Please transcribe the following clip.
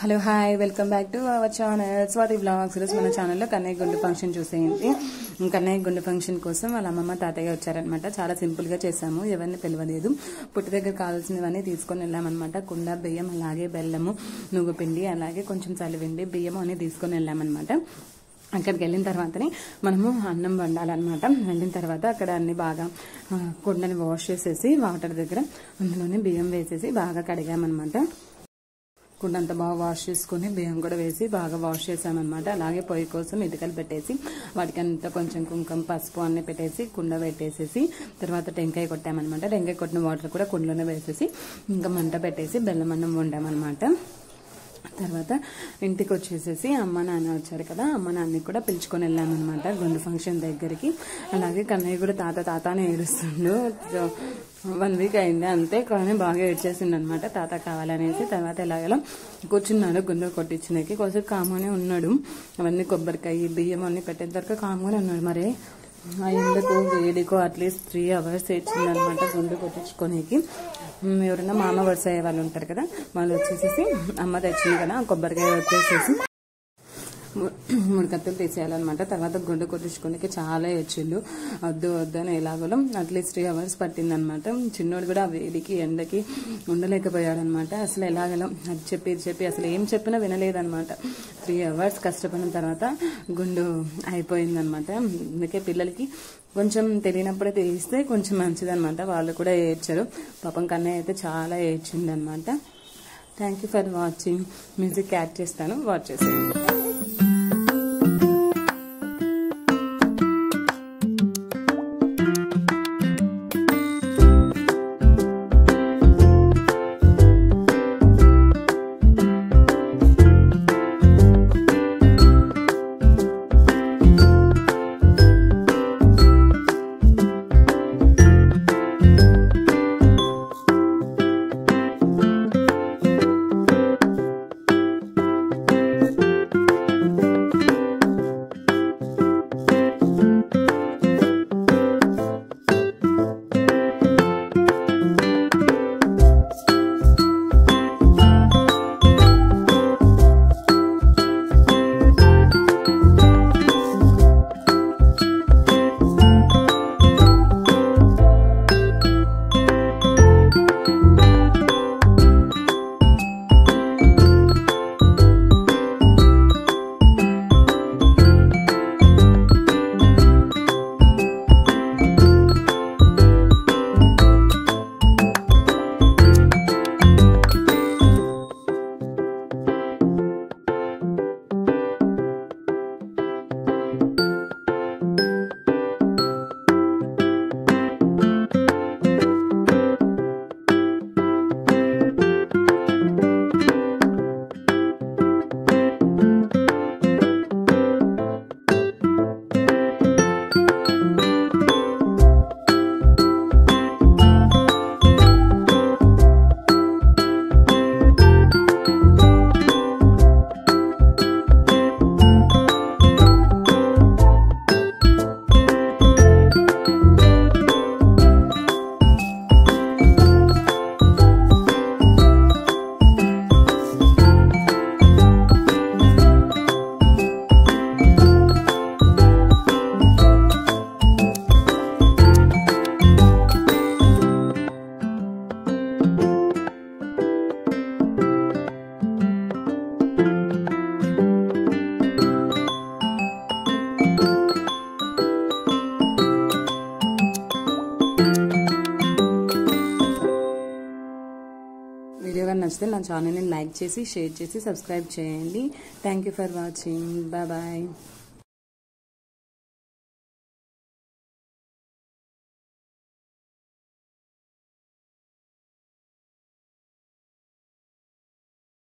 Hello hi welcome back to our channel Swathi blogs. ఈరోజు మన ఛానల్లో కన్నయ్య గుండు ఫంక్షన్ చూసేయండి. కన్నయ్య గుండు ఫంక్షన్ కోసం వాళ్ళ అమ్మమ్మ తాతయ్య వచ్చారనమాట. చాలా సింపుల్ గా చేసాము, ఎవరిని పిలవలేదు. పుట్టి దగ్గర కావాల్సినవన్నీ తీసుకొని వెళ్ళామన్నమాట. కుండ, బియ్యం, అలాగే బెల్లము, నువ్వు పిండి, అలాగే కొంచెం చలివిండి, బియ్యం అన్ని తీసుకొని వెళ్ళామన్నమాట. అక్కడికి వెళ్ళిన తర్వాతనే మనము అన్నం వండాలన్నమాట. వెళ్ళిన తర్వాత అక్కడ అన్ని బాగా కుండని వాష్ చేసేసి వాటర్ దగ్గర అందులోనే బియ్యం వేసేసి బాగా కడిగామన్నమాట. కుండంతా బాగా వాష్ చేసుకుని బియ్యం కూడా వేసి బాగా వాష్ చేసామన్నమాట. అలాగే పొయ్యి కోసం ఇటుకలు పెట్టేసి వాటికి అంతా కొంచెం కుంకుమ, పసుపు అన్ని పెట్టేసి కుండ పెట్టేసేసి తర్వాత టెంకాయ కొట్టామన్నమాట. టెంకాయ కొట్టిన వాటర్ కూడా కుండలోనే వేసేసి ఇంకా మంట పెట్టేసి బెల్లం అన్నం వండామన్నమాట. తర్వాత ఇంటికి వచ్చేసేసి అమ్మ నాన్న వచ్చారు కదా, అమ్మ నాన్నని కూడా పిలుచుకొని వెళ్ళామన్నమాట గుండు ఫంక్షన్ దగ్గరికి. అలాగే కన్నయ్య కూడా తాత అని ఏడుస్తుండు. 1 వీక్ అయింది అంతే, కానీ బాగా ఏడ్చేసిండు అనమాట తాత కావాలనేసి. తర్వాత ఎలాగలా కూర్చున్నాడు గుండు కొట్టించినకి. కొంచెం కాముగానే ఉన్నాడు. అవన్నీ కొబ్బరికాయ, బియ్యం అన్ని పెట్టేంత వరకు కాముగానే ఉన్నాడు. మరి ఎందుకు వేడికో అట్లీస్ట్ 3 hours ఇచ్చిందనమాట గుండు కొట్టించుకోనికి. ఎవరైనా మామ వరుస అయ్యే వాళ్ళు ఉంటారు కదా, వాళ్ళు వచ్చేసేసి అమ్మ తెచ్చింది కదా కొబ్బరికాయ వచ్చేసేసి 3 కత్తులు తీసేయాలన్నమాట. తర్వాత గుండు కొట్టించుకోనికి చాలా ఏడ్చిండు. వద్దు అని ఎలాగోలో అట్లీస్ట్ 3 hours పట్టిందనమాట. చిన్నోడు కూడా వేడికి ఎండకి ఉండలేకపోయాడు అనమాట. అసలు ఎలాగలో అది చెప్పి అసలు ఏం చెప్పినా వినలేదనమాట. 3 hours కష్టపడిన తర్వాత గుండు అయిపోయిందనమాట. అందుకే పిల్లలకి కొంచెం తెలియనప్పుడే తెలిస్తే కొంచెం మంచిదనమాట. వాళ్ళు కూడా ఏడ్చారు. పాపం కన్నయ్య అయితే చాలా ఏడ్చిండు అనమాట. Thank you for watching. Music add చేస్తాను, వాచ్ చేసేయండి. వీడియో కానీ నచ్చితే నా ఛానల్ని లైక్ చేసి, షేర్ చేసి, సబ్స్క్రైబ్ చేయండి. Thank you for watching. Bye.